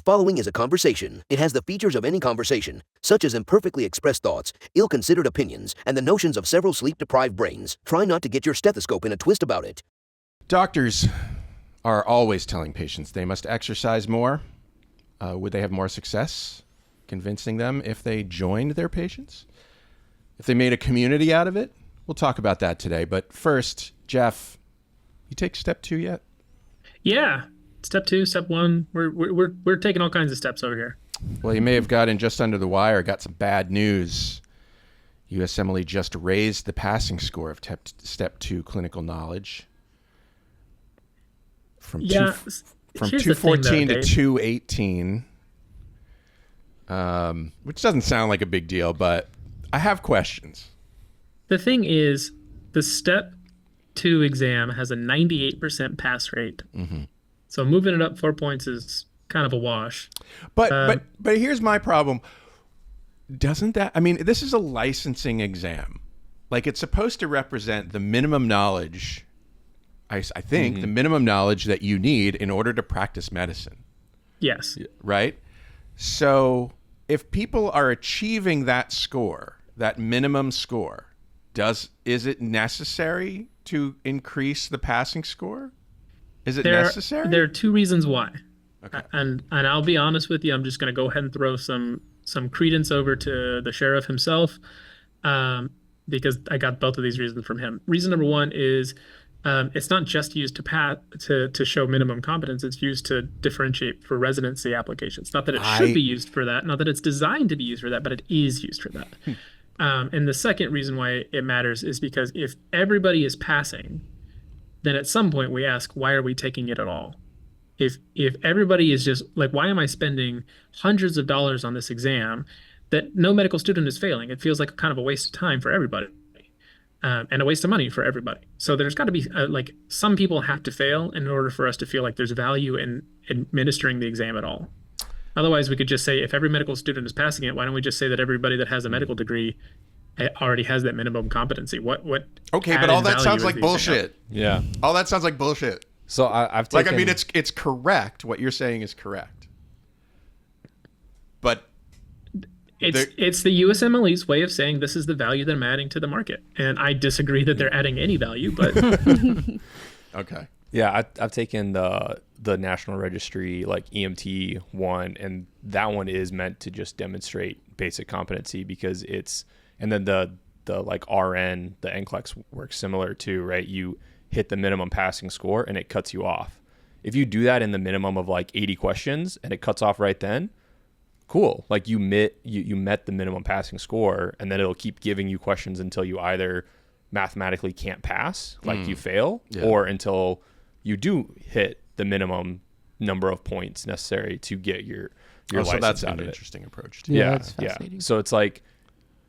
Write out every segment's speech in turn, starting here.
following is a conversation. It has the features of any conversation, such as imperfectly expressed thoughts, ill-considered opinions, and the notions of several sleep-deprived brains. Try not to get your stethoscope in a twist about it. Doctors are always telling patients they must exercise more. Would they have more success convincing them if they joined their patients? If they made a community out of it? We'll talk about that today. But first, Jeff, you take step 2 yet? Yeah. Step 2, step 1. We're taking all kinds of steps over here. Well, you may have gotten just under the wire, got some bad news. USMLE just raised the passing score of step 2 clinical knowledge from 214 to 218, which doesn't sound like a big deal, but I have questions. The thing is, the step 2 exam has a 98% pass rate. Mm-hmm. So moving it up 4 points is kind of a wash. But here's my problem. Doesn't that, I mean, this is a licensing exam. Like, it's supposed to represent the minimum knowledge, I think, the minimum knowledge that you need in order to practice medicine. Yes. Right? So if people are achieving that score, that minimum score, is it necessary to increase the passing score? Is it necessary? There are 2 reasons why. Okay. And I'll be honest with you, I'm just going to go ahead and throw some credence over to the sheriff himself, because I got both of these reasons from him. Reason number 1 is it's not just used to show minimum competence. It's used to differentiate for residency applications. Not that it should be used for that, not that it's designed to be used for that, but it is used for that. And the second reason why it matters is because if everybody is passing, then at some point we ask, why are we taking it at all? If everybody is just like, why am I spending hundreds of dollars on this exam that no medical student is failing? It feels like kind of a waste of time for everybody, and a waste of money for everybody. So there's got to be like, some people have to fail in order for us to feel like there's value in administering the exam at all. Otherwise, we could just say, if every medical student is passing it, why don't we just say that everybody that has a medical degree already has that minimum competency? What? Okay, but all that sounds like bullshit. Yeah. All that sounds like bullshit. So I've taken... Like, I mean, it's correct. What you're saying is correct. But... It's the USMLE's way of saying this is the value that I'm adding to the market. And I disagree that they're adding any value, but... Okay. Yeah, I've taken the National Registry, like EMT one, and that one is meant to just demonstrate basic competency, because it's... And then the like RN, the NCLEX works similar too, right? You hit the minimum passing score and it cuts you off. If you do that in the minimum of like 80 questions and it cuts off right then, cool. Like you met the minimum passing score, and then it'll keep giving you questions until you either mathematically can't pass, like you fail, or until you do hit the minimum number of points necessary to get your license so that's out an of it. interesting approach too. Yeah, that's fascinating. So it's like,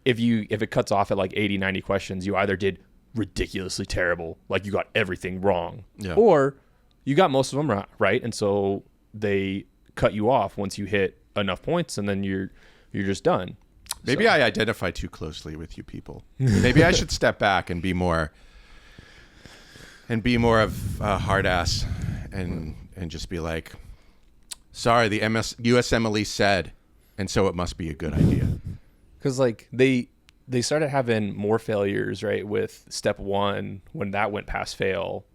if it cuts off at like 80, 90 questions, you either did ridiculously terrible, like you got everything wrong, or you got most of them right, and so they cut you off once you hit enough points, and then you're just done. Maybe I identify too closely with you people. Maybe I should step back and be more of a hard ass and just be like, sorry, the USMLE said, and so it must be a good idea. Because like they started having more failures, right, with step 1 when that went past fail.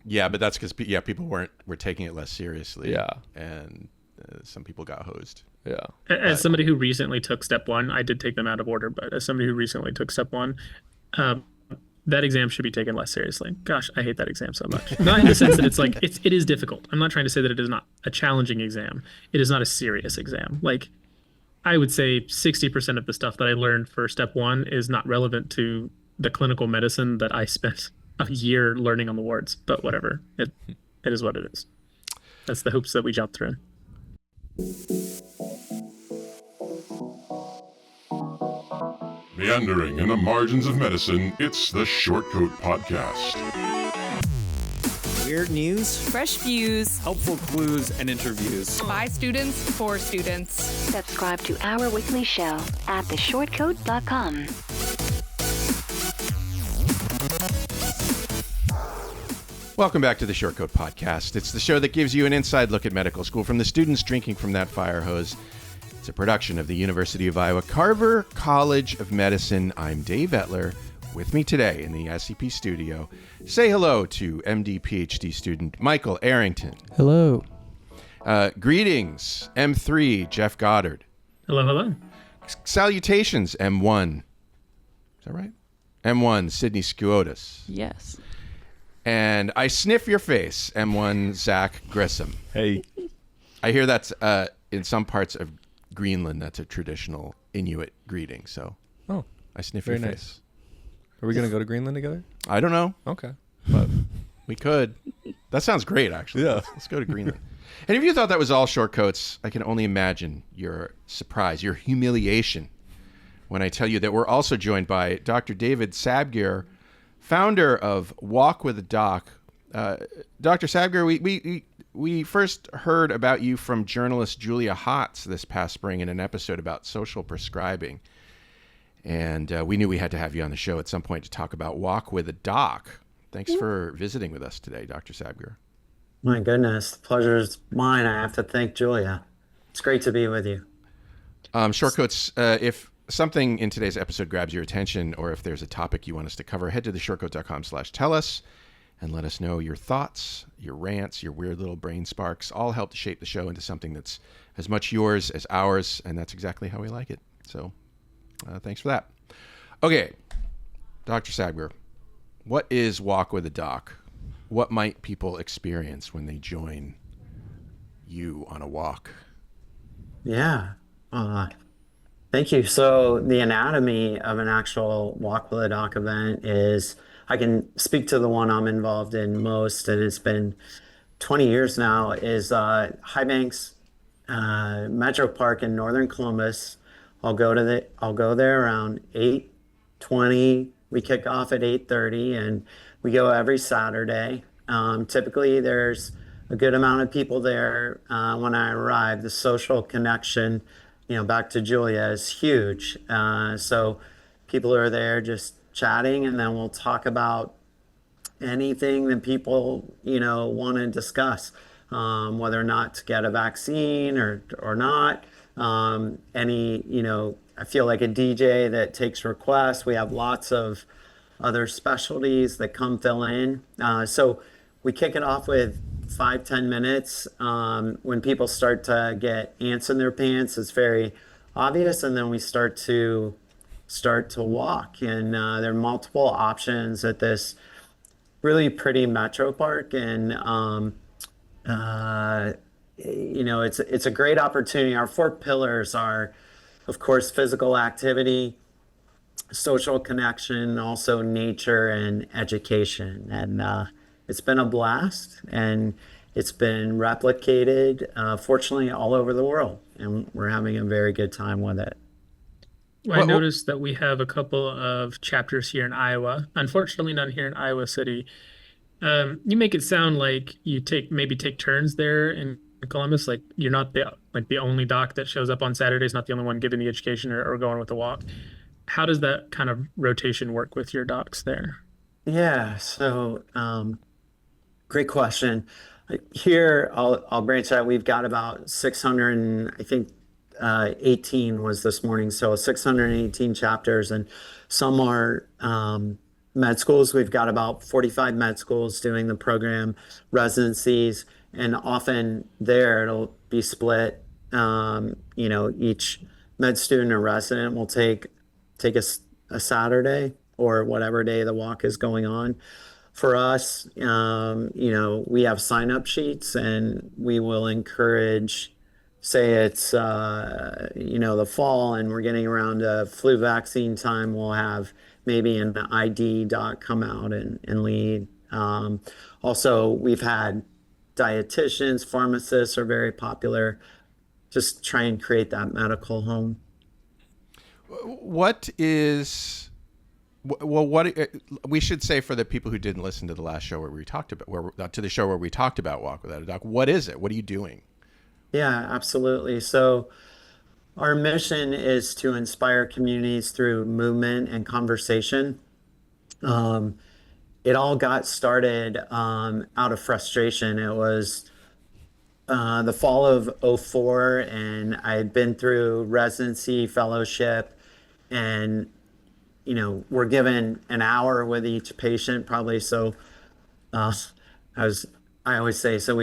Yeah, but that's because people were taking it less seriously. Yeah, and some people got hosed. Yeah. As somebody who recently took step 1, I did take them out of order, but as somebody who recently took step 1, that exam should be taken less seriously. Gosh, I hate that exam so much. Not in the sense that it's like, it is difficult. I'm not trying to say that it is not a challenging exam. It is not a serious exam. Like, I would say 60% of the stuff that I learned for step 1 is not relevant to the clinical medicine that I spent a year learning on the wards, but whatever. It is what it is. That's the hoops that we jumped through. Meandering in the margins of medicine, it's the Shortcoat Podcast. Weird news, fresh views, helpful clues, and interviews. By students, for students. Subscribe to our weekly show at theshortcoat.com. Welcome back to the Short Coat Podcast. It's the show that gives you an inside look at medical school from the students drinking from that fire hose. It's a production of the University of Iowa Carver College of Medicine. I'm Dave Etler. With me today in the SCP studio, say hello to MD PhD student Michael Arrington. Hello. Greetings, M3 Jeff Goddard. Hello, hello. Salutations, M1. Is that right? M1 Sydney Skuodas. Yes. And I sniff your face, M1 Zach Grissom. Hey. I hear that's in some parts of Greenland, that's a traditional Inuit greeting. So I sniff your very face. nice. Are we going to go to Greenland together? I don't know, Okay. but we could. That sounds great, actually. Yeah. Let's go to Greenland. And if you thought that was all short coats, I can only imagine your surprise, your humiliation, when I tell you that we're also joined by Dr. David Sabgir, founder of Walk with a Doc. Dr. Sabgir, we first heard about you from journalist Julia Hotz this past spring in an episode about social prescribing. And we knew we had to have you on the show at some point to talk about Walk with a Doc. Thanks for visiting with us today, Dr. Sabgir. My goodness, the pleasure is mine. I have to thank Julia. It's great to be with you. Shortcoats, if something in today's episode grabs your attention, or if there's a topic you want us to cover, head to theshortcoat.com/tell us and let us know your thoughts, your rants, your weird little brain sparks. All help to shape the show into something that's as much yours as ours, and that's exactly how we like it. So thanks for that. Okay, Dr. Sabgir, what is Walk with a Doc? What might people experience when they join you on a walk? Yeah. Thank you. So the anatomy of an actual Walk with a Doc event is, I can speak to the one I'm involved in most, and it's been 20 years now, is High Banks Metro Park in northern Columbus. I'll go there around 8:20. We kick off at 8:30, and we go every Saturday. Typically, there's a good amount of people there when I arrive. The social connection, back to Julia, is huge. So people are there just chatting, and then we'll talk about anything that people, want to discuss, whether or not to get a vaccine or not. I feel like a DJ that takes requests. We have lots of other specialties that come fill in. So we kick it off with 5-10 minutes. When people start to get ants in their pants, it's very obvious, and then we start to walk. And there are multiple options at this really pretty metro park, and it's a great opportunity. Our 4 pillars are, of course, physical activity, social connection, also nature and education. And it's been a blast, and it's been replicated, fortunately, all over the world. And we're having a very good time with it. Well, I noticed that we have a couple of chapters here in Iowa. Unfortunately, none here in Iowa City. You make it sound like you take turns there in Columbus. Like you're not the only doc that shows up on Saturdays, not the only one giving the education or going with the walk. How does that kind of rotation work with your docs there? Yeah, so great question. Here, I'll branch out. We've got about 600, and I think 18 was this morning, so 618 chapters, and some are med schools. We've got about 45 med schools doing the program, residencies, and often there it'll be split. Each med student or resident will take a Saturday or whatever day the walk is going on. For us, we have sign-up sheets, and we will encourage, say it's, the fall and we're getting around to flu vaccine time, we'll have maybe an ID doc come out and lead. Also, we've had dietitians, pharmacists are very popular. Just try and create that medical home. What we should say for the people who didn't listen to the last show where we talked about Walk Without a Doc, what is it? What are you doing? Yeah, absolutely. So our mission is to inspire communities through movement and conversation. it all got started out of frustration. It was the fall of '04, and I had been through residency, fellowship, and we're given an hour with each patient probably. So uh, I always say, so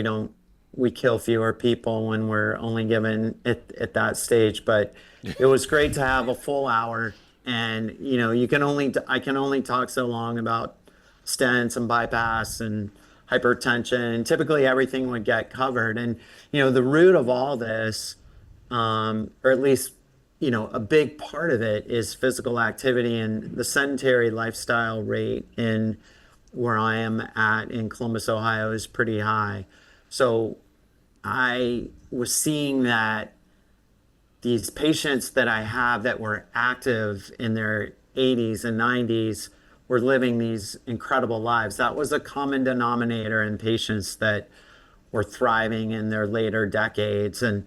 we kill fewer people when we're only given at that stage. But it was great to have a full hour, and I can only talk so long about stents and bypass and hypertension, and typically everything would get covered. And the root of all this, or at least a big part of it, is physical activity, and the sedentary lifestyle rate in where I am at in Columbus, Ohio, is pretty high. So I was seeing that these patients that I have that were active in their 80s and 90s were living these incredible lives. That was a common denominator in patients that were thriving in their later decades. And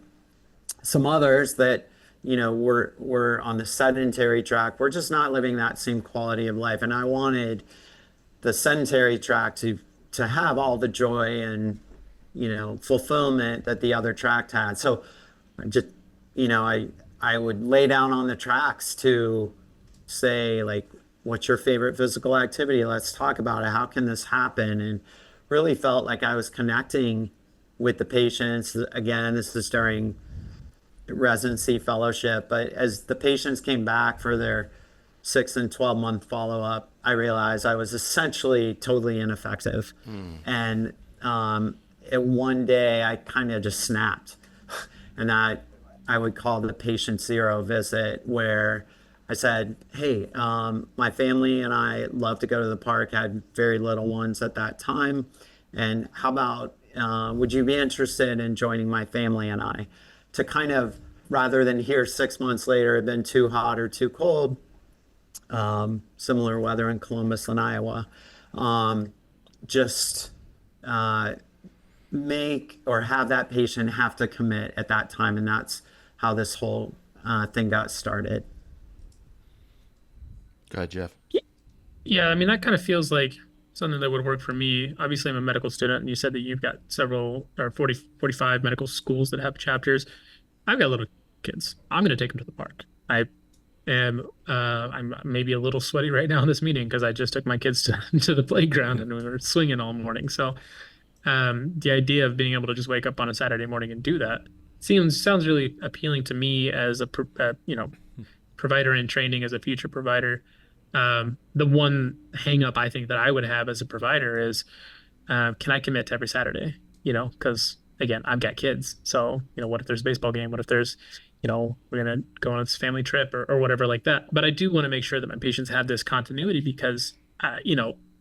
some others that were on the sedentary track were just not living that same quality of life. And I wanted the sedentary track to have all the joy and fulfillment that the other track had. So just I would lay down on the tracks to say, like, what's your favorite physical activity? Let's talk about it. How can this happen? And really felt like I was connecting with the patients. Again, this is during residency fellowship, but as the patients came back for their 6 and 12-month follow-up, I realized I was essentially totally ineffective. And at one day I kind of just snapped. And I would call the patient zero visit, where I said, hey, my family and I love to go to the park, had very little ones at that time. And how about, would you be interested in joining my family and I, to kind of, rather than hear 6 months later, it had been too hot or too cold, similar weather in Columbus and Iowa, just make or have that patient have to commit at that time. And that's how this whole thing got started. Go ahead, Jeff. Yeah, I mean, that kind of feels like something that would work for me. Obviously, I'm a medical student, and you said that you've got several or 45 medical schools that have chapters. I've got little kids. I'm going to take them to the park. I'm maybe a little sweaty right now in this meeting because I just took my kids to the playground and we were swinging all morning. So the idea of being able to just wake up on a Saturday morning and do that sounds really appealing to me as a provider in training, as a future provider. The one hang up I think that I would have as a provider is, can I commit to every Saturday? Because again, I've got kids. So, what if there's a baseball game? What if there's, we're going to go on this family trip or whatever like that. But I do want to make sure that my patients have this continuity because,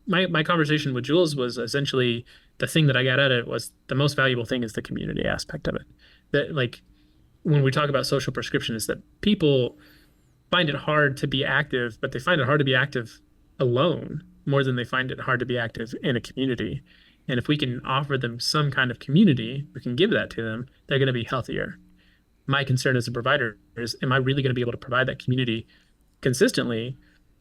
my conversation with Jules was essentially the thing that I got at it was the most valuable thing is the community aspect of it. That, like, when we talk about social prescription, is that people find it hard to be active, but they find it hard to be active alone more than they find it hard to be active in a community. And if we can offer them some kind of community, we can give that to them, they're going to be healthier. My concern as a provider is, am I really going to be able to provide that community consistently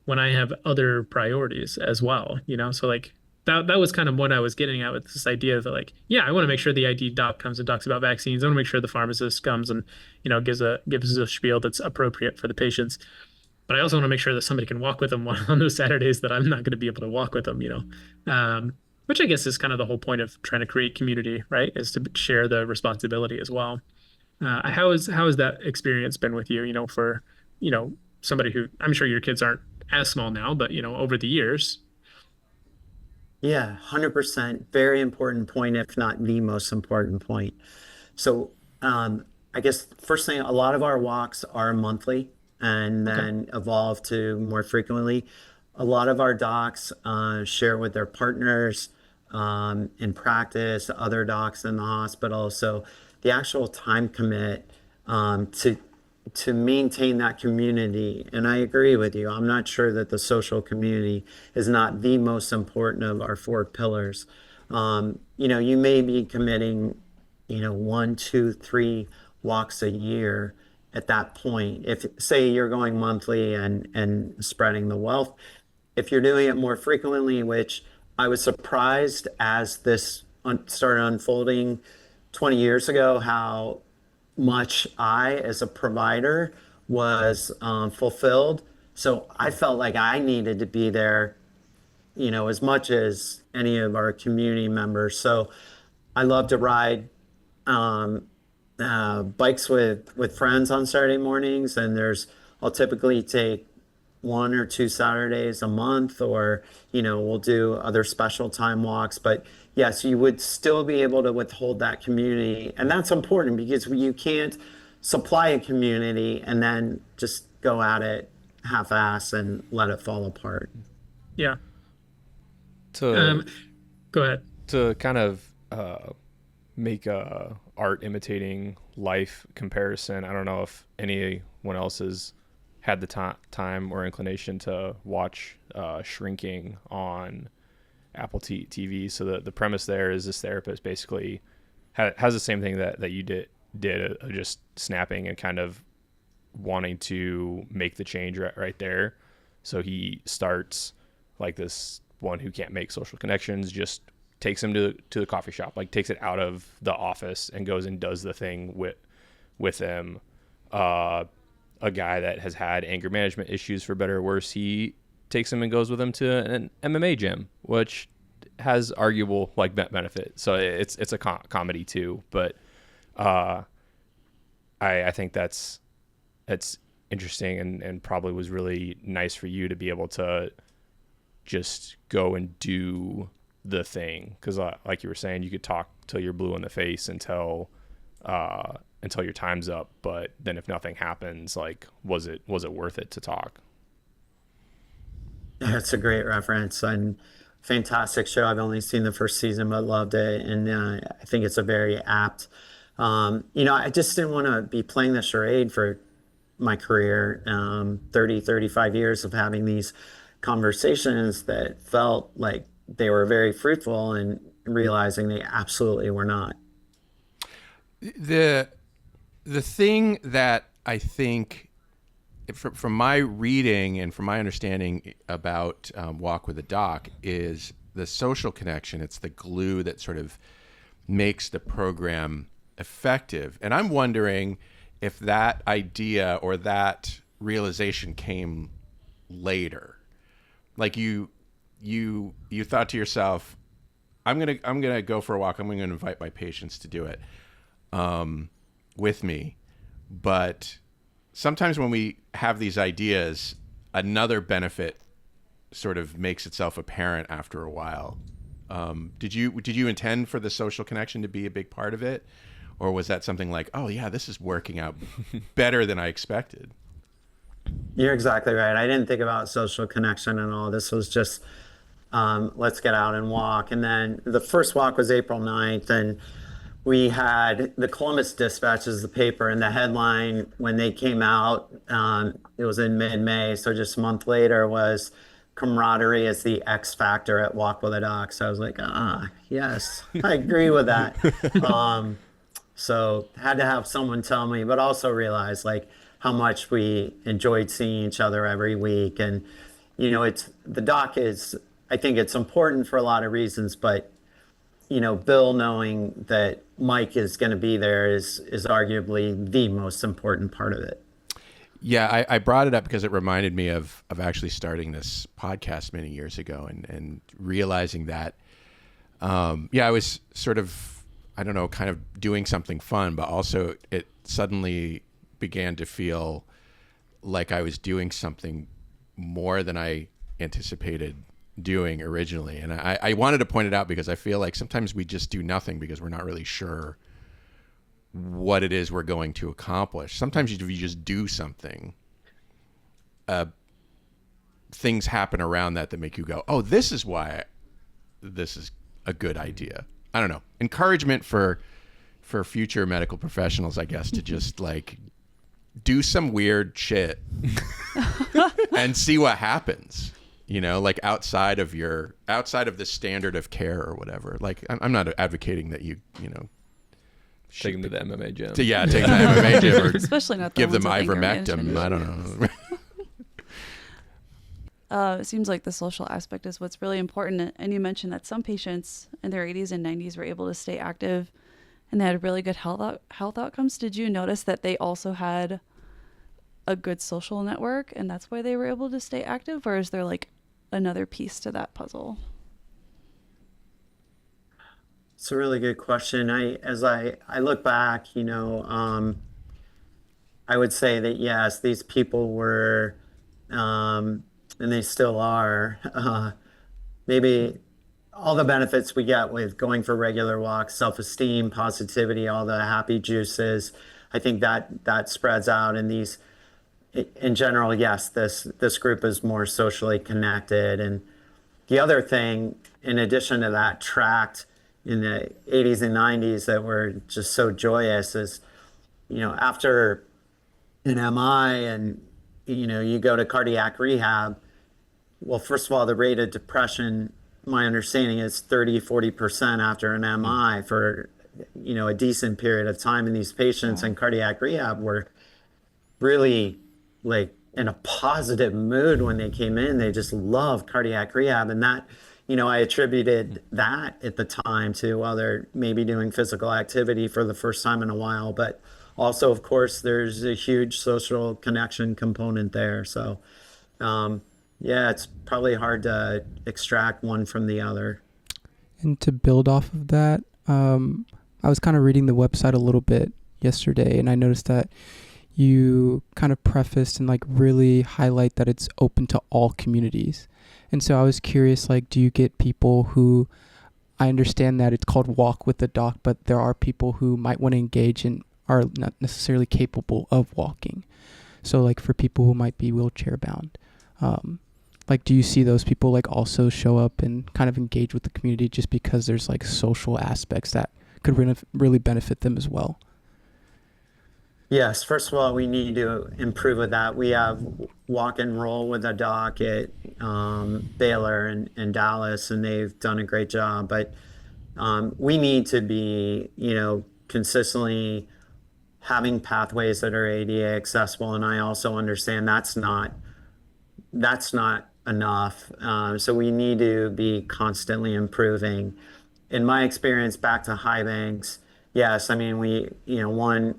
when I have other priorities as well? So like that was kind of what I was getting at with this idea that, like, yeah, I want to make sure the ID doc comes and talks about vaccines. I want to make sure the pharmacist comes and, gives a spiel that's appropriate for the patients. But I also want to make sure that somebody can walk with them on those Saturdays that I'm not going to be able to walk with them, which I guess is kind of the whole point of trying to create community, right? Is to share the responsibility as well. How has that experience been with you, for, somebody who, I'm sure your kids aren't as small now, but, over the years? Yeah, 100%. Very important point, if not the most important point. So I guess first thing, a lot of our walks are monthly and then evolve to more frequently. A lot of our docs share with their partners in practice, other docs in the hospital. So the actual time commit to maintain that community. And I agree with you. I'm not sure that the social community is not the most important of our 4 pillars. You may be committing, 1, 2, 3 walks a year at that point. If, say, you're going monthly and spreading the wealth, if you're doing it more frequently, which I was surprised as this started unfolding 20 years ago how much I, as a provider, was fulfilled. So I felt like I needed to be there, as much as any of our community members. So I love to ride bikes with friends on Saturday mornings, and I'll typically take 1 or 2 Saturdays a month, or we'll do other special time walks. But yes, you would still be able to withhold that community, and that's important because you can't supply a community and then just go at it half-ass and let it fall apart. Yeah. To Go ahead. to kind of make a art imitating life comparison. I don't know if anyone else has had the time or inclination to watch Shrinking on Apple TV. So the premise there is this therapist basically has the same thing that you did just snapping and kind of wanting to make the change right there. So he starts like this one who can't make social connections, just takes him to the coffee shop, like takes it out of the office and goes and does the thing with him. A guy that has had anger management issues, for better or worse, he takes him and goes with him to an MMA gym, which has arguable like benefit. So it's a comedy too, but I think that's interesting and probably was really nice for you to be able to just go and do the thing, because like you were saying, you could talk till you're blue in the face until your time's up, but then if nothing happens, like was it worth it to talk? That's a great reference, and fantastic show. I've only seen the first season, but loved it, and I think it's a very apt. I just didn't want to be playing the charade for my career. 35 years of having these conversations that felt like they were very fruitful, and realizing they absolutely were not. The thing that I think, from my reading and from my understanding about Walk with a Doc, is the social connection. It's the glue that sort of makes the program effective. And I'm wondering if that idea or that realization came later. Like you thought to yourself, I'm gonna go for a walk. I'm gonna invite my patients to do it with me. But sometimes when we have these ideas, another benefit sort of makes itself apparent after a while. Did you intend for the social connection to be a big part of it? Or was that something like, oh yeah, this is working out better than I expected? You're exactly right. I didn't think about social connection and all. This was just, let's get out and walk. And then the first walk was April 9th, and we had the Columbus Dispatch as the paper, and the headline when they came out, it was in mid-May, so just a month later, was camaraderie is the X factor at Walk with a Doc. So I was like, yes, I agree with that. So had to have someone tell me, but also realize like how much we enjoyed seeing each other every week. And, the doc is, I think it's important for a lot of reasons, but, Bill knowing that Mike is going to be there is arguably the most important part of it. Yeah, I brought it up because it reminded me of actually starting this podcast many years ago and realizing that, I was sort of, I don't know, kind of doing something fun, but also it suddenly began to feel like I was doing something more than I anticipated doing originally. And I wanted to point it out because I feel like sometimes we just do nothing because we're not really sure what it is we're going to accomplish. Sometimes if you just do something, things happen around that make you go, oh, this is why this is a good idea. I don't know. Encouragement for future medical professionals, I guess, to just like do some weird shit and see what happens. Like outside of the standard of care or whatever. Like I'm not advocating that you take them to the MMA gym. Take them to the MMA gym, or especially not give them ivermectin. I don't know. it seems like the social aspect is what's really important. And you mentioned that some patients in their 80s and 90s were able to stay active and they had really good health outcomes. Did you notice that they also had a good social network and that's why they were able to stay active? Or is there like another piece to that puzzle? It's a really good question. As I look back, I would say that yes, these people were, and they still are, maybe all the benefits we get with going for regular walks, self-esteem, positivity, all the happy juices. I think that spreads out in these. In general, yes, this group is more socially connected. And the other thing, in addition to that, tracked in the 80s and 90s that were just so joyous is, after an MI and, you go to cardiac rehab, well, first of all, the rate of depression, my understanding is 30-40% after an MI for, a decent period of time. And these patients in cardiac rehab were really like in a positive mood when they came in. They just loved cardiac rehab. And that, I attributed that at the time to, well, they're maybe doing physical activity for the first time in a while, but also, of course, there's a huge social connection component there. So, yeah, it's probably hard to extract one from the other. And to build off of that, I was kind of reading the website a little bit yesterday, and I noticed that you kind of prefaced and like really highlight that it's open to all communities. And so I was curious, like, do you get people who, I understand that it's called walk with the doc, but there are people who might want to engage and are not necessarily capable of walking. So like for people who might be wheelchair bound, like, do you see those people like also show up and kind of engage with the community just because there's like social aspects that could really benefit them as well? Yes, first of all, we need to improve with that. We have walk and roll with a doc at Baylor and Dallas, and they've done a great job. But we need to be, consistently having pathways that are ADA accessible. And I also understand that's not enough. So we need to be constantly improving. In my experience, back to high banks, yes, I mean, one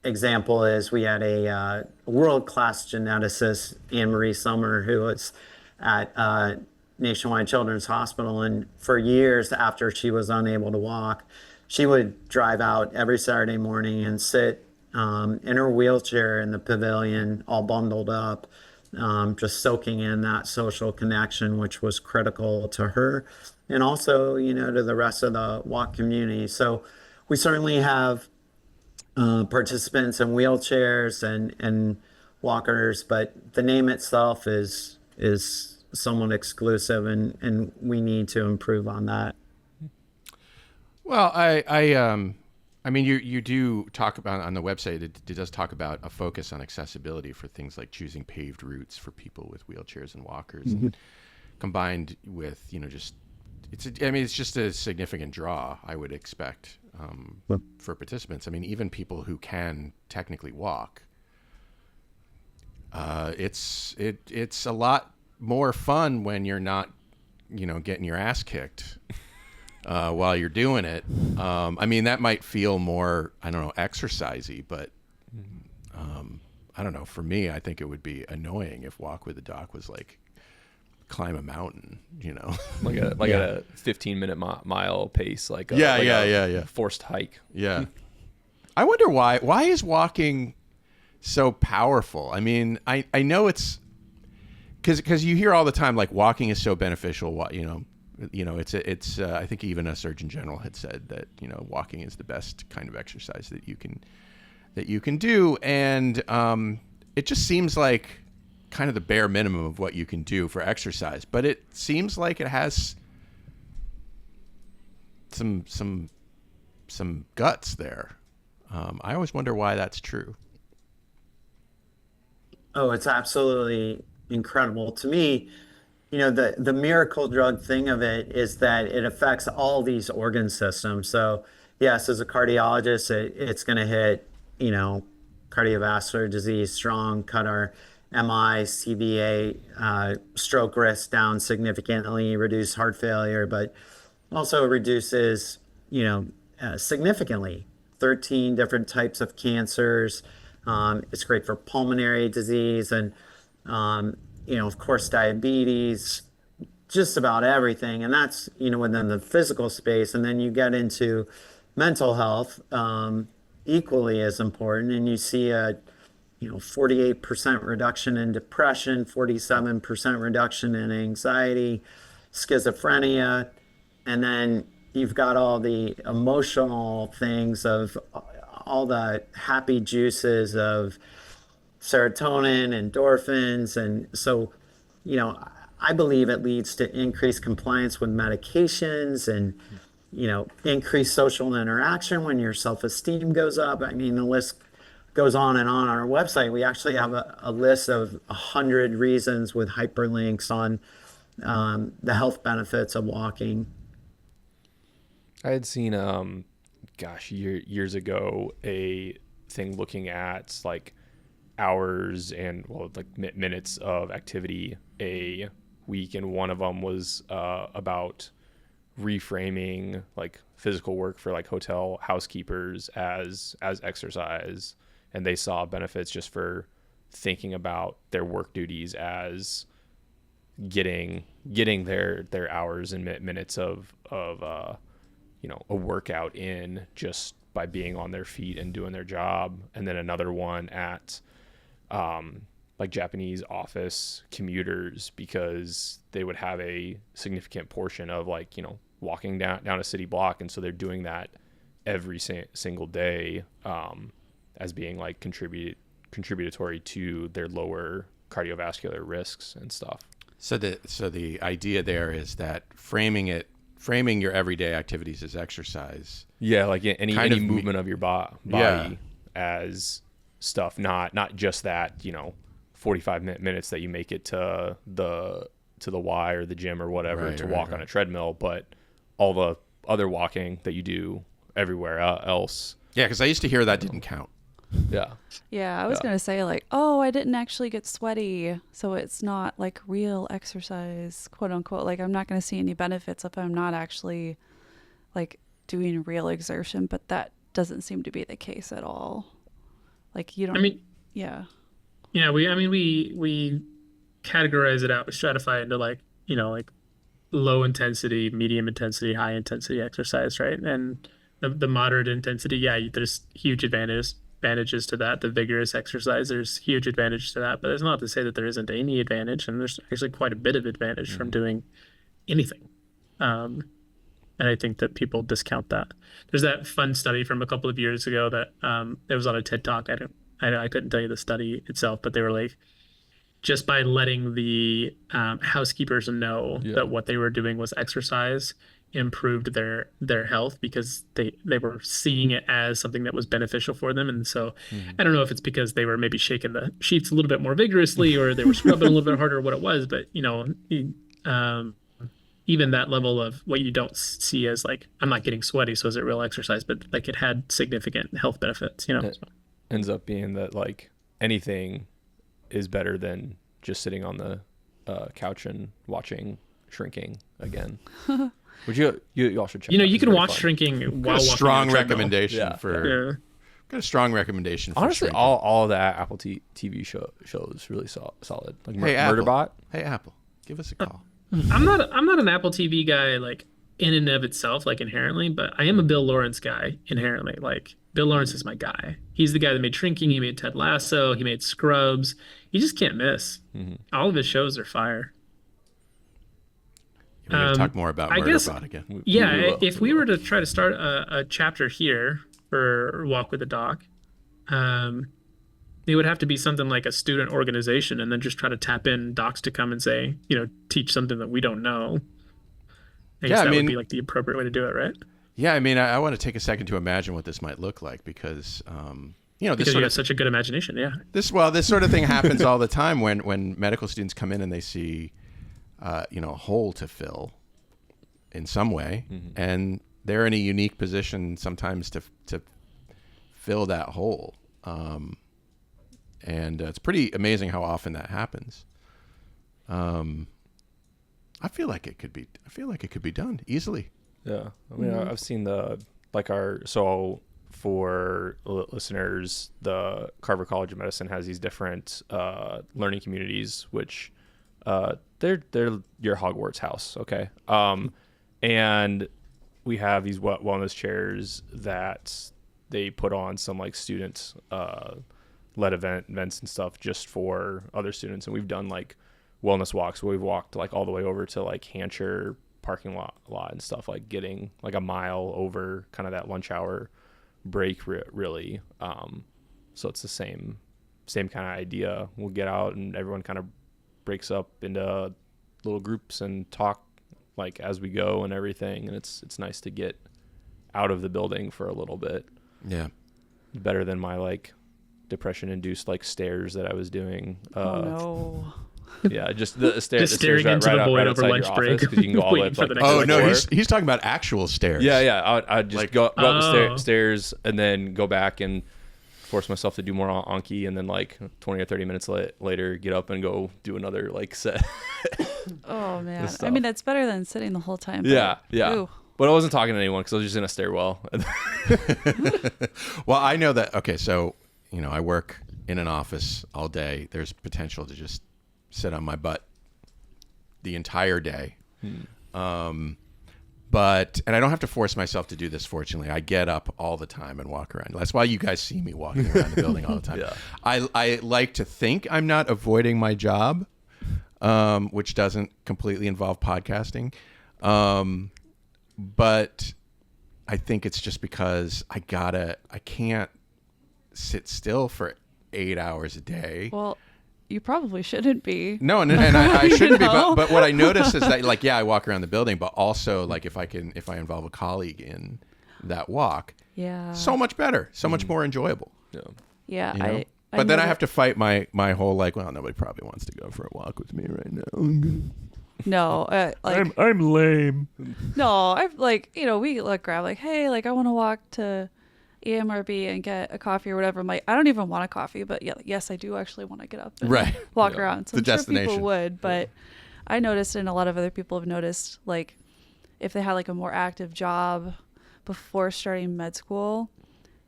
example is we had a world-class geneticist, Anne-Marie Summer, who was at Nationwide Children's Hospital. And for years after she was unable to walk, she would drive out every Saturday morning and sit in her wheelchair in the pavilion, all bundled up, just soaking in that social connection, which was critical to her and also, to the rest of the walk community. So we certainly have participants in wheelchairs and walkers, but the name itself is somewhat exclusive, and we need to improve on that. Well, I mean, you do talk about on the website, it does talk about a focus on accessibility for things like choosing paved routes for people with wheelchairs and walkers, and combined with, it's just a significant draw, I would expect, for participants. I mean, even people who can technically walk, it's a lot more fun when you're not, getting your ass kicked while you're doing it. I mean, that might feel more, I don't know, exercisey, but I don't know. For me, I think it would be annoying if walk with the doc was like climb a mountain, like a 15-minute mile pace, like a forced hike. Yeah. I wonder why is walking so powerful? I mean, I know it's because you hear all the time, like, walking is so beneficial. It's I think even a Surgeon General had said that, walking is the best kind of exercise that you can do. And it just seems like kind of the bare minimum of what you can do for exercise, but it seems like it has some guts there. I always wonder why that's true. Oh, it's absolutely incredible to me. The miracle drug thing of it is that it affects all these organ systems. So yes, as a cardiologist, it's going to hit, cardiovascular disease strong, cut our MI, CVA, stroke risk down significantly, reduce heart failure, but also reduces, significantly 13 different types of cancers. It's great for pulmonary disease and, of course, diabetes, just about everything. And that's, within the physical space. And then you get into mental health, equally as important. And you see a, 48% reduction in depression, 47% reduction in anxiety, schizophrenia. And then you've got all the emotional things of all the happy juices of serotonin, endorphins. And so, I believe it leads to increased compliance with medications and, increased social interaction when your self-esteem goes up. I mean, the list goes on and on our website. We actually have a list of 100 reasons with hyperlinks on the health benefits of walking. I had seen, years ago, a thing looking at like hours and minutes of activity a week, and one of them was about reframing like physical work for like hotel housekeepers as exercise, and they saw benefits just for thinking about their work duties as getting their hours and minutes of a workout in just by being on their feet and doing their job. And then another one at like Japanese office commuters, because they would have a significant portion of walking down a city block, and so they're doing that every single day, as being like contributory to their lower cardiovascular risks and stuff. So the idea there is that framing your everyday activities as exercise. Yeah, like any movement of your body as stuff, not just that 45 minutes that you make it to the Y or the gym or whatever to walk on a treadmill, but all the other walking that you do everywhere else. Yeah, because I used to hear that didn't count. Yeah, I was going to say I didn't actually get sweaty, so it's not like real exercise, quote unquote. Like I'm not going to see any benefits if I'm not actually like doing real exertion, but that doesn't seem to be the case at all. Like you don't. Yeah, we categorize it out, we stratify into like low intensity, medium intensity, high intensity exercise, right? And the moderate intensity, there's huge advantages to that. The vigorous exercise, there's huge advantage to that, but it's not to say that there isn't any advantage, and there's actually quite a bit of advantage from doing anything. And I think that people discount that. There's that fun study from a couple of years ago that it was on a TED Talk. I couldn't tell you the study itself, but they were like, just by letting the housekeepers know that what they were doing was exercise, improved their health, because they were seeing it as something that was beneficial for them. And so I don't know if it's because they were maybe shaking the sheets a little bit more vigorously, or they were scrubbing a little bit harder, or what it was, but even that level of what you don't see as like, I'm not getting sweaty, so is it real exercise? But like it had significant health benefits, It ends up being that like anything is better than just sitting on the couch and watching Shrinking again. Would you all should check. You can watch Shrinking while walking. Strong recommendation for. Got a strong recommendation. Honestly, all of that Apple TV shows really solid. Like Murderbot. Hey Apple, give us a call. I'm not an Apple TV guy like in and of itself, like inherently, but I am a Bill Lawrence guy inherently. Like Bill Lawrence is my guy. He's the guy that made Shrinking. He made Ted Lasso. He made Scrubs. You just can't miss. All of his shows are fire. We're going to talk more about Murderbot again. If we were to try to start a chapter here for Walk with the Doc, it would have to be something like a student organization, and then just try to tap in docs to come and say, teach something that we don't know. I guess that would be like the appropriate way to do it, right? Yeah, I want to take a second to imagine what this might look like, because because you have such a good imagination. Yeah. This sort of thing happens all the time when medical students come in and they see a hole to fill in some way, and they're in a unique position sometimes to fill that hole. And it's pretty amazing how often that happens. I feel like it could be done easily. Yeah. I mean, I've seen for listeners, the Carver College of Medicine has these different learning communities, which they're your Hogwarts house, okay? And we have these wellness chairs that they put on some like student led events and stuff just for other students. And we've done like wellness walks where we've walked like all the way over to like Hampshire parking lot and stuff, like getting like a mile over kind of that lunch hour break really. So it's the same kind of idea. We'll get out and everyone kind of breaks up into little groups and talk like as we go and everything. And it's nice to get out of the building for a little bit. Yeah. Better than my like depression induced like stairs that I was doing. Oh no. Yeah, just the stairs. Just staring into the void over lunch break. Because you can go all the way up. Like, oh no, he's talking about actual stairs. Yeah. I'd just like, go up the stairs and then go back and force myself to do more Anki, and then like 20 or 30 minutes later, get up and go do another like set. Oh man, I mean that's better than sitting the whole time. Yeah. Ooh. But I wasn't talking to anyone because I was just in a stairwell. Well, I know that. Okay, so I work in an office all day. There's potential to just sit on my butt the entire day. But I don't have to force myself to do this, fortunately. I get up all the time and walk around. That's why you guys see me walking around the building all the time. Yeah. I like to think I'm not avoiding my job, which doesn't completely involve podcasting. But I think it's just because I can't sit still for 8 hours a day. Well, you probably shouldn't be. No, and I shouldn't be. But what I notice is that, like, yeah, I walk around the building, but also, like, if I involve a colleague in that walk, so much better, so much more enjoyable. Yeah. But then I have to fight my whole like, well, nobody probably wants to go for a walk with me right now. No, like I'm lame. No, I've like we like grab like, hey, like I want to walk to EMRB and get a coffee or whatever. I'm like, I don't even want a coffee, but yes, I do actually want to get up and walk around. So I'm sure people would, but I noticed, and a lot of other people have noticed, like if they had like a more active job before starting med school,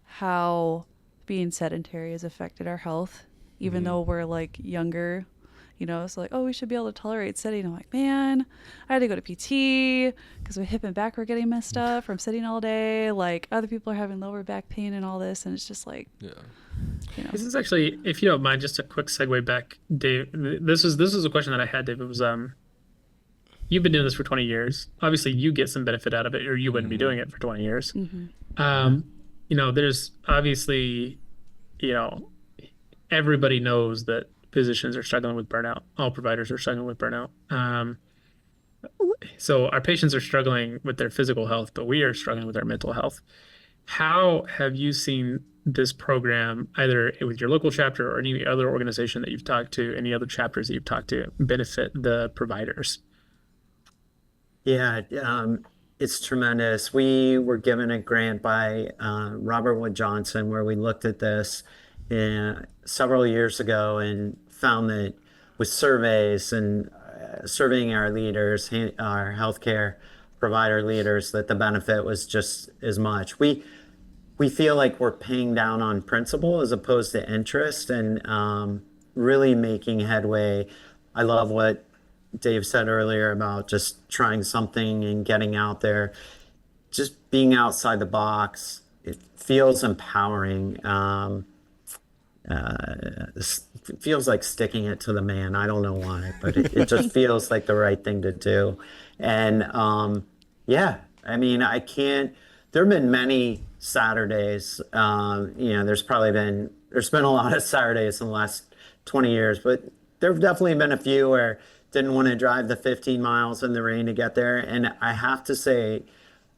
how being sedentary has affected our health, even though we're like younger. It's like, oh, we should be able to tolerate sitting. I'm like, man, I had to go to PT because my hip and back were getting messed up from sitting all day. Like other people are having lower back pain and all this. And it's just like, This is actually, if you don't mind, just a quick segue back, Dave. This is a question that I had, Dave. It was, you've been doing this for 20 years. Obviously you get some benefit out of it, or you wouldn't be doing it for 20 years. There's obviously, everybody knows that physicians are struggling with burnout. All providers are struggling with burnout. So our patients are struggling with their physical health, but we are struggling with our mental health. How have you seen this program, either with your local chapter or any other organization that you've talked to, any other chapters that you've talked to, benefit the providers? Yeah, it's tremendous. We were given a grant by Robert Wood Johnson where we looked at this several years ago and found that with surveys and surveying our leaders, our healthcare provider leaders, that the benefit was just as much. We feel like we're paying down on principal as opposed to interest, and really making headway. I love what Dave said earlier about just trying something and getting out there, just being outside the box. It feels empowering. It feels like sticking it to the man. I don't know why, but it just feels like the right thing to do. And I mean, there have been many Saturdays, there's been a lot of Saturdays in the last 20 years, but there have definitely been a few where didn't want to drive the 15 miles in the rain to get there. And I have to say,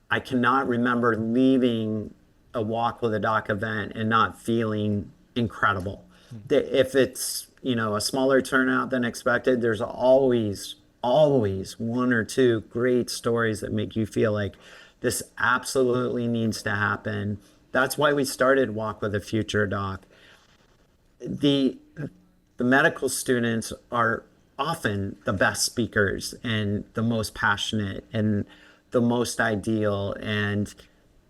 I cannot remember leaving a Walk with a Doc event and not feeling incredible. If it's a smaller turnout than expected, there's always one or two great stories that make you feel like this absolutely needs to happen. That's why we started Walk with a Future Doc. the medical students are often the best speakers and the most passionate and the most ideal, and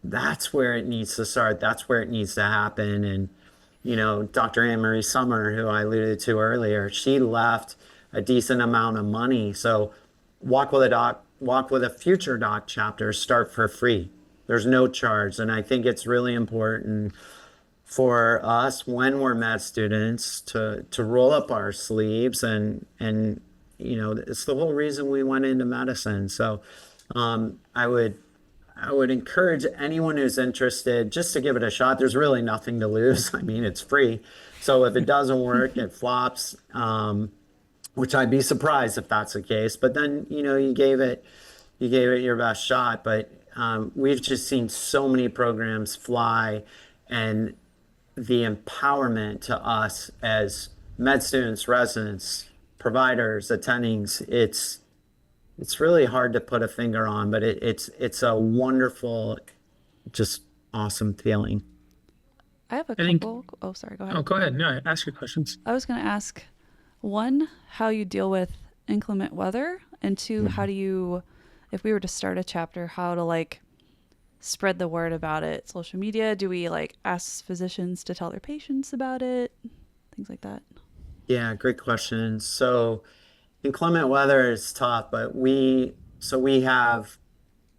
that's where it needs to start. That's where it needs to happen. And Dr. Anne Marie Summer, who I alluded to earlier, she left a decent amount of money. So Walk with a Future Doc chapter start for free. There's no charge. And I think it's really important for us when we're med students to roll up our sleeves and it's the whole reason we went into medicine. So I would encourage anyone who's interested just to give it a shot. There's really nothing to lose. I mean, it's free. So if it doesn't work, it flops, which I'd be surprised if that's the case. But then, you gave it your best shot. But we've just seen so many programs fly, and the empowerment to us as med students, residents, providers, attendings, it's really hard to put a finger on, but it's a wonderful, just awesome feeling. I have a couple. Oh, sorry. Go ahead. Oh, go ahead. No, ask your questions. I was going to ask, one, how you deal with inclement weather, and two, how do you, if we were to start a chapter, how to spread the word about it? Social media? Do we ask physicians to tell their patients about it? Things like that. Yeah, great question. So inclement weather is tough, but we have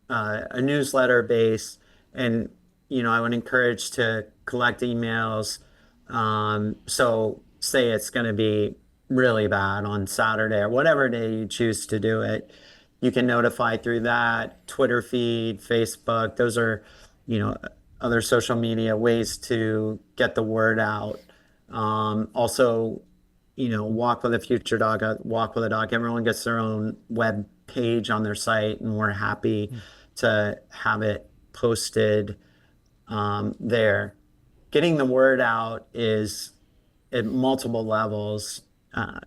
a newsletter base, and I would encourage to collect emails. So say it's going to be really bad on Saturday or whatever day you choose to do it, you can notify through that Twitter feed, Facebook. Those are other social media ways to get the word out. Also, Walk with a Future Dog, Walk with a Dog. Everyone gets their own web page on their site, and we're happy to have it posted there. Getting the word out is at multiple levels.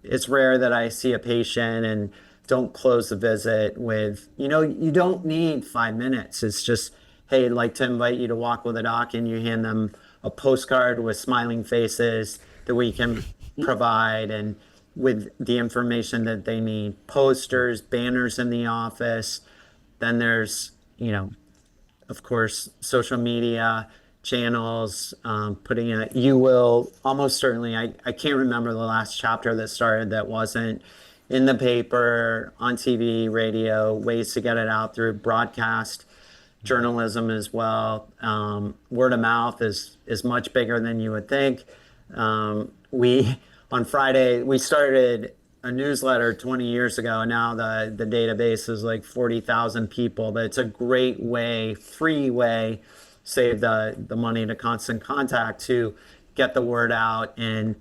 It's rare that I see a patient and don't close the visit with, you don't need 5 minutes. It's just, hey, I'd like to invite you to Walk with a Doc, and you hand them a postcard with smiling faces that we can provide, and with the information that they need, posters, banners in the office. Then there's, of course, social media channels, putting it, you will almost certainly, I can't remember the last chapter that started that wasn't in the paper, on TV, radio, ways to get it out through broadcast journalism as well. Word of mouth is much bigger than you would think. On Friday, we started a newsletter 20 years ago, and now the database is 40,000 people, but it's a great way, free way, save the money to Constant Contact, to get the word out and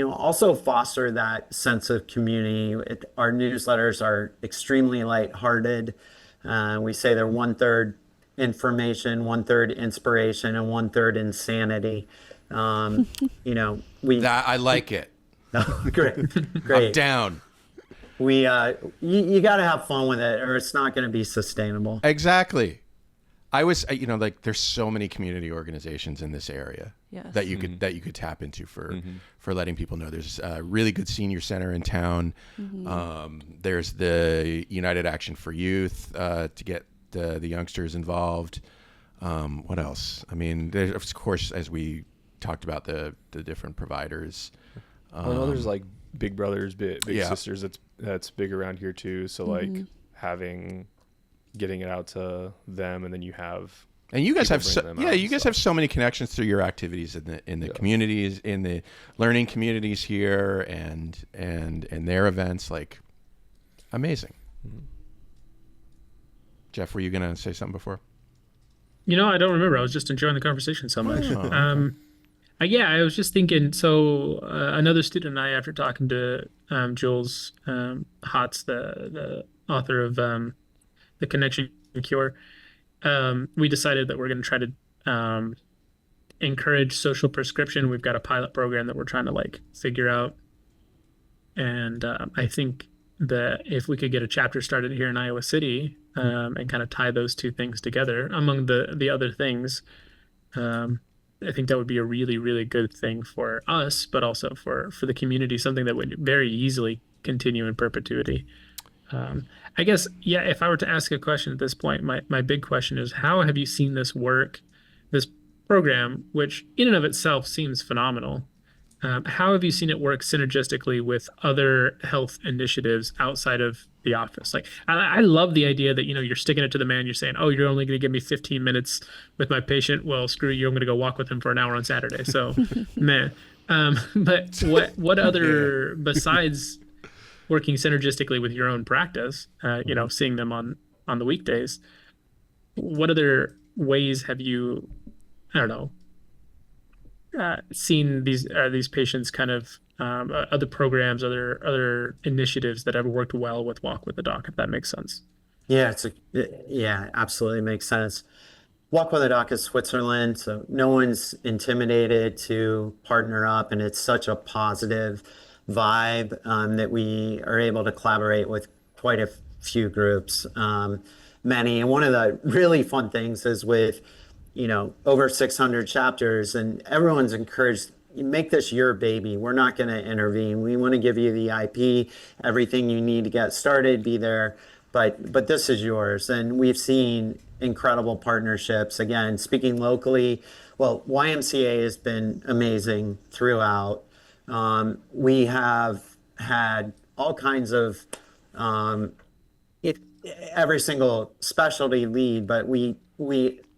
also foster that sense of community. Our newsletters are extremely lighthearted. We say they're 1/3 information, 1/3 inspiration, and 1/3 insanity. I like it. Great. I'm down. You got to have fun with it, or it's not going to be sustainable. Exactly. I was, there's so many community organizations in this area that you could tap into for letting people know. There's a really good senior center in town. There's the United Action for Youth to get the youngsters involved. What else? I mean, there's, of course, as we talked about the different providers. I know there's Big Brothers, Big Sisters that's big around here too. So getting it out to them, and then you have, and you guys have have so many connections through your activities in the communities, in the learning communities here, and their events, amazing. Jeff, were you gonna say something before? I don't remember. I was just enjoying the conversation so much. I was just thinking, so another student and I, after talking to Jules Hotz, the author of The Connection Cure, we decided that we're going to try to encourage social prescription. We've got a pilot program that we're trying to figure out. And I think that if we could get a chapter started here in Iowa City and kind of tie those two things together, among the other things, I think that would be a really, really good thing for us, but also for the community, something that would very easily continue in perpetuity. I guess, yeah, if I were to ask a question at this point, my big question is, how have you seen this work, this program, which in and of itself seems phenomenal? How have you seen it work synergistically with other health initiatives outside of the office? Like, I love the idea that, you're sticking it to the man. You're saying, oh, you're only going to give me 15 minutes with my patient. Well, screw you. I'm going to go walk with him for an hour on Saturday. So, man. But what other, besides working synergistically with your own practice, seeing them on the weekdays, what other ways have you, I don't know, seen these patients kind of other programs, other initiatives that have worked well with Walk with the Doc, if that makes sense? Yeah, absolutely makes sense. Walk with the Doc is Switzerland, so no one's intimidated to partner up, and it's such a positive vibe that we are able to collaborate with quite a few groups, many. And one of the really fun things is with over 600 chapters, and everyone's encouraged, make this your baby. We're not going to intervene. We want to give you the IP, everything you need to get started, be there, but this is yours. And we've seen incredible partnerships. Again, speaking locally, well, YMCA has been amazing throughout. We have had all kinds of every single specialty lead, but we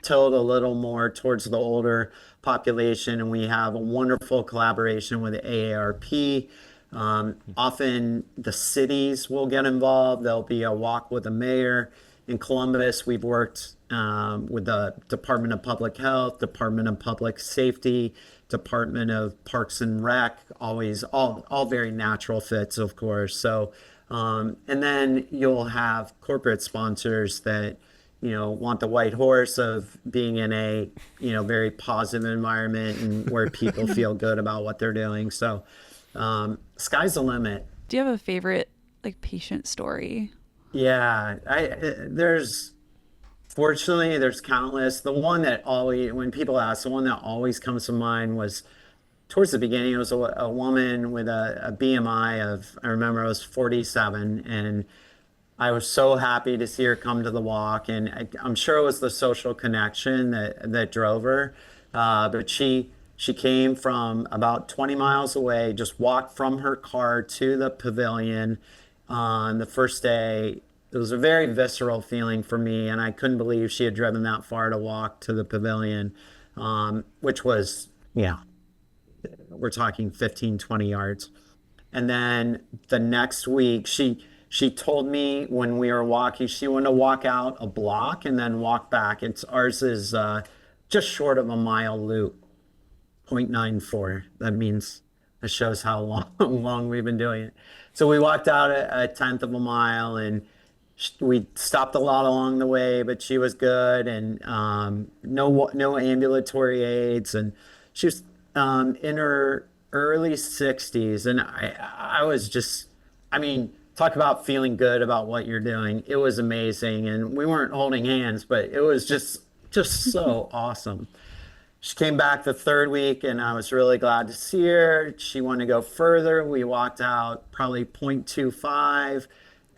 tilt a little more towards the older population, and we have a wonderful collaboration with the AARP. Often the cities will get involved. There'll be a walk with the mayor. In Columbus, we've worked with the Department of Public Health, Department of Public Safety, Department of Parks and Rec, always all very natural fits, of course. So, and then you'll have corporate sponsors that want the white horse of being in a, very positive environment and where people feel good about what they're doing. So, sky's the limit. Do you have a favorite patient story? Yeah, fortunately there's countless. The one that when people ask, the one that always comes to mind was towards the beginning. It was a woman with a BMI of, I remember it was 47, and I was so happy to see her come to the walk, and I'm sure it was the social connection that drove her. But she came from about 20 miles away, just walked from her car to the pavilion on the first day. It was a very visceral feeling for me, and I couldn't believe she had driven that far to walk to the pavilion, which was, we're talking 15, 20 yards. And then the next week, she told me when we were walking, she wanted to walk out a block and then walk back. Ours is just short of a mile loop, 0.94. That shows how long we've been doing it. So we walked out a tenth of a mile, and we stopped a lot along the way, but she was good, and no ambulatory aids, and she was in her early 60s, and I was just, talk about feeling good about what you're doing. It was amazing, and we weren't holding hands, but it was just so awesome. She came back the third week, and I was really glad to see her. She wanted to go further. We walked out probably 0.25,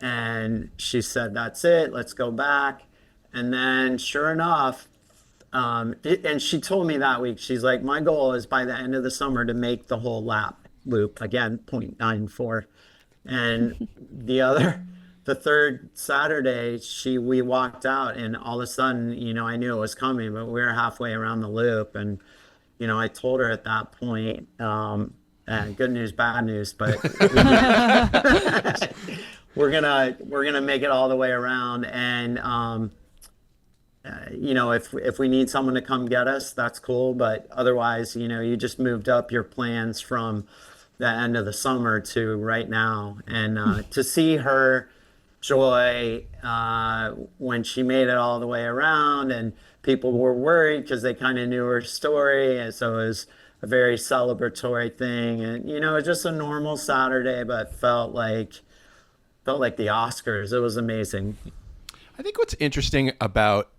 and she said, that's it, let's go back. And then sure enough, and she told me that week, she's like, my goal is by the end of the summer to make the whole lap loop, again, 0.94. And the third Saturday, we walked out, and all of a sudden, I knew it was coming, but we were halfway around the loop, and I told her at that point, good news, bad news, but we're gonna make it all the way around, and if we need someone to come get us, that's cool, but otherwise, you just moved up your plans from the end of the summer to right now, and to see her joy when she made it all the way around, and people were worried because they kind of knew her story, and so it was a very celebratory thing, and it was just a normal Saturday, but felt like the Oscars. It was amazing. I think what's interesting about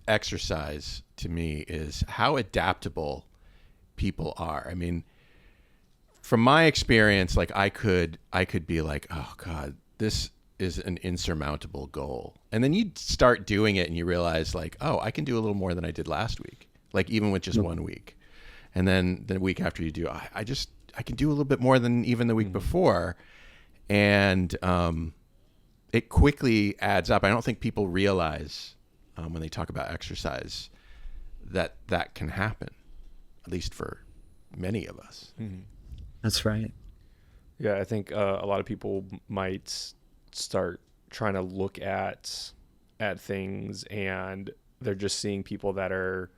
exercise to me is how adaptable people are. I mean, from my experience, like I could be like, oh God, this is an insurmountable goal. And then you start doing it and you realize like, oh, I can do a little more than I did last week. Like even with just 1 week. And then the week after you do, I can do a little bit more than even the week before. And it quickly adds up. I don't think people realize when they talk about exercise that can happen, at least for many of us. Mm-hmm. That's right. Yeah, I think a lot of people might start trying to look at things, and they're just seeing people that are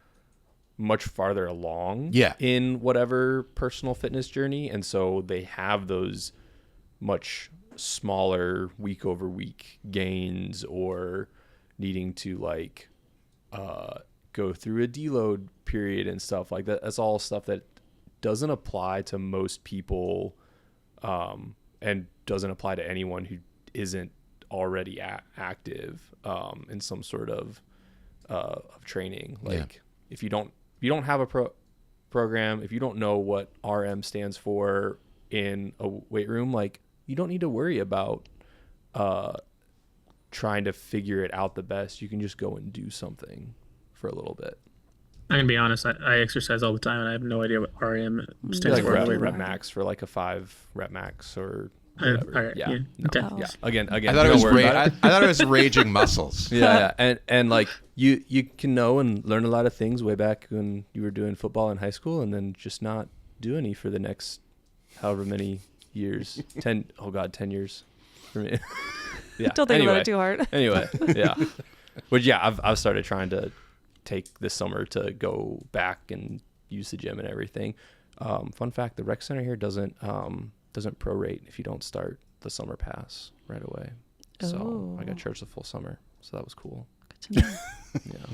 much farther along in whatever personal fitness journey, and so they have those much smaller week over week gains, or needing to like go through a deload period and stuff like that. That's all stuff that doesn't apply to most people, and doesn't apply to anyone who isn't already active in some sort of training. Like if you don't have a program, if you don't know what RM stands for in a weight room, like you don't need to worry about trying to figure it out the best. You can just go and do something for a little bit. I'm gonna be honest. I exercise all the time, and I have no idea what REM stands like for. rep max for like a 5 rep max or whatever. All right, yeah. Okay. Yeah. Again. I thought it was I thought it was raging muscles. Yeah. And like you can know and learn a lot of things way back when you were doing football in high school, and then just not do any for the next however many years. 10 years for me. Yeah. Don't think about it too hard. Anyway, yeah. But yeah, I've started trying to take this summer to go back and use the gym and everything. Fun fact, the rec center here doesn't prorate if you don't start the summer pass right away. So I got charged the full summer. So that was cool. Good to know. Yeah.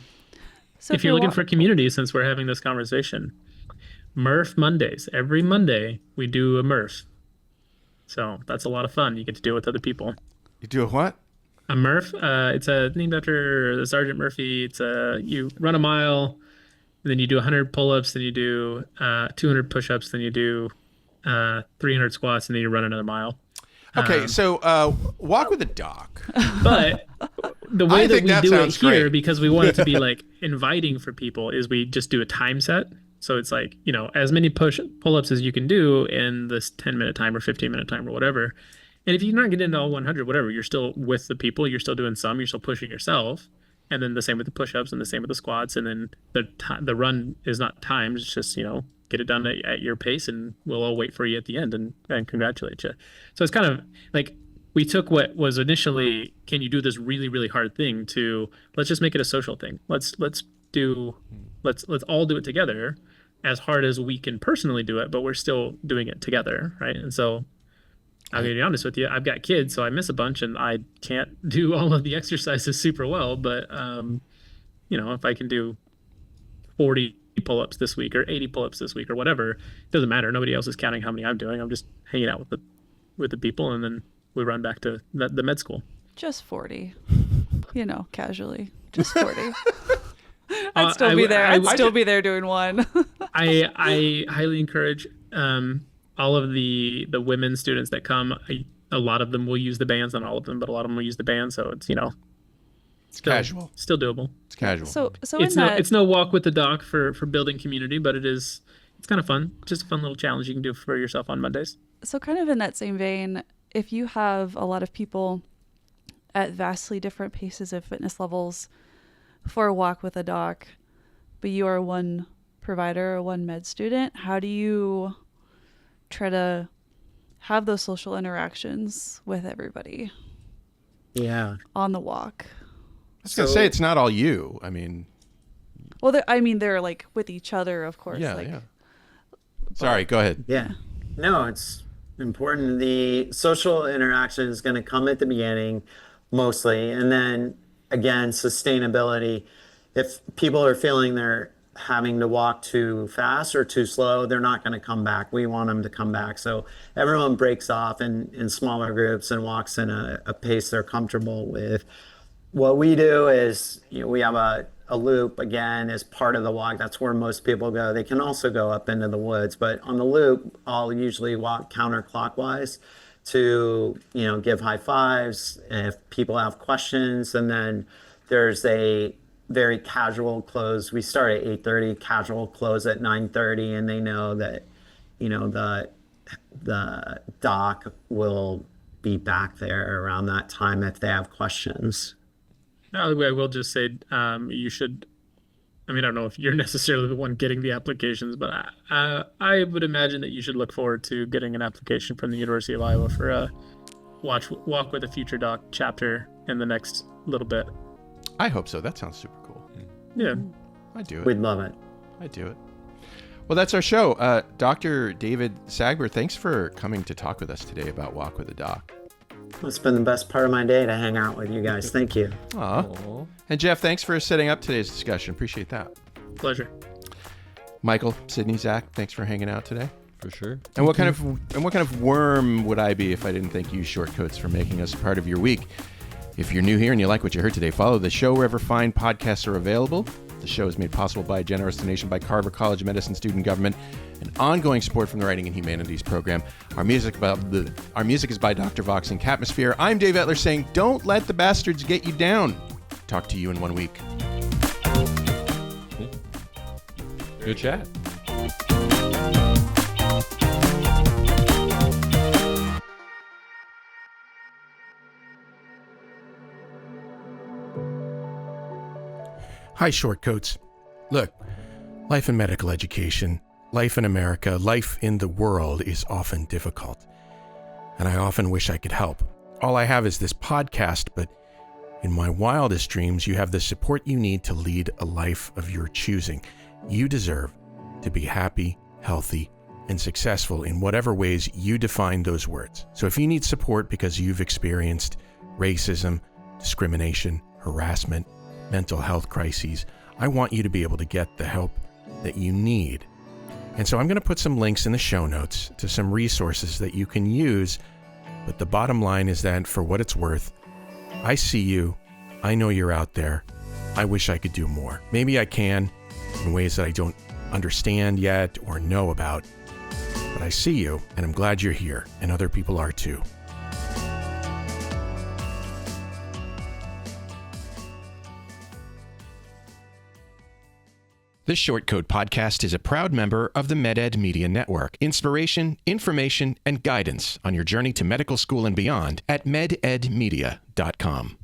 So if you're looking for community, since we're having this conversation, Murph Mondays. Every Monday we do a Murph. So that's a lot of fun. You get to do it with other people. You do a what? A Murph. It's named after the Sergeant Murphy. It's you run a mile, and then you do 100 pull-ups, then you do 200 push-ups, then you do 300 squats, and then you run another mile. Okay, so walk with a doc. But the way that we do it here, great. because we want it to be like inviting for people, is we just do a time set. So it's like, as many pull-ups as you can do in this 10-minute time or 15-minute time or whatever. And if you're not getting into all 100, whatever, you're still with the people, you're still doing some, you're still pushing yourself. And then the same with the push-ups and the same with the squats. And then the run is not timed. It's just, get it done at your pace, and we'll all wait for you at the end and congratulate you. So it's kind of like we took what was initially, can you do this really, really hard thing, to let's just make it a social thing. Let's all do it together, as hard as we can personally do it, but we're still doing it together, right? And so I'm going to be honest with you. I've got kids, so I miss a bunch, and I can't do all of the exercises super well. But, if I can do 40 pull-ups this week or 80 pull-ups this week or whatever, it doesn't matter. Nobody else is counting how many I'm doing. I'm just hanging out with the people, and then we run back to the med school. Just 40, casually. Just 40. I'd still be there. I'd still be there doing one. I highly encourage all of the women students that come. A lot of them will use the bands, not all of them, but a lot of them will use the band. So it's it's casual, still doable. It's casual. So it's no walk with the doc for building community, but it's kind of fun. Just a fun little challenge you can do for yourself on Mondays. So kind of in that same vein, if you have a lot of people at vastly different paces of fitness levels for a walk with a doc, but you are one provider or one med student, how do you try to have those social interactions with everybody? Yeah. On the walk. I was going to say, it's not all you. I mean. Well, they're like with each other, of course. Yeah. Sorry, go ahead. Yeah. No, it's important. The social interaction is going to come at the beginning mostly. And then again, sustainability. If people are feeling they're having to walk too fast or too slow, they're not going to come back. We want them to come back. So everyone breaks off in smaller groups and walks in a pace they're comfortable with. What we do is, we have a loop, again, is part of the walk. That's where most people go. They can also go up into the woods, but on the loop, I'll usually walk counterclockwise to, give high fives if people have questions. And then there's a very casual close. We start at 8:30, casual close at 9:30, and they know that, the doc will be back there around that time if they have questions. I will just say you should, I don't know if you're necessarily the one getting the applications, but I would imagine that you should look forward to getting an application from the University of Iowa for a Walk with a Future Doc chapter in the next little bit. I hope so. That sounds super cool. Yeah. I do it. We'd love it. I do it. Well, that's our show. Dr. David Sabgir, thanks for coming to talk with us today about Walk with a Doc. It's been the best part of my day to hang out with you guys. Thank you. Aww. And Jeff, thanks for setting up today's discussion. Appreciate that. Pleasure. Michael, Sydney, Zach, thanks for hanging out today. For sure. And what kind of worm would I be if I didn't thank you, Shortcoats, for making us a part of your week? If you're new here and you like what you heard today, follow the show wherever fine podcasts are available. The show is made possible by a generous donation by Carver College of Medicine student government and ongoing support from the Writing and Humanities program. Our music is by Dr. Vox and Catmosphere. I'm Dave Etler saying, don't let the bastards get you down. Talk to you in 1 week. Good chat. Hi, Shortcoats. Look, life in medical education, life in America, life in the world is often difficult. And I often wish I could help. All I have is this podcast, but in my wildest dreams, you have the support you need to lead a life of your choosing. You deserve to be happy, healthy, and successful in whatever ways you define those words. So if you need support because you've experienced racism, discrimination, harassment, mental health crises, I want you to be able to get the help that you need. And so I'm going to put some links in the show notes to some resources that you can use. But the bottom line is that for what it's worth, I see you. I know you're out there. I wish I could do more. Maybe I can in ways that I don't understand yet or know about. But I see you, and I'm glad you're here, and other people are too. This Shortcode podcast is a proud member of the MedEd Media Network. Inspiration, information, and guidance on your journey to medical school and beyond at mededmedia.com.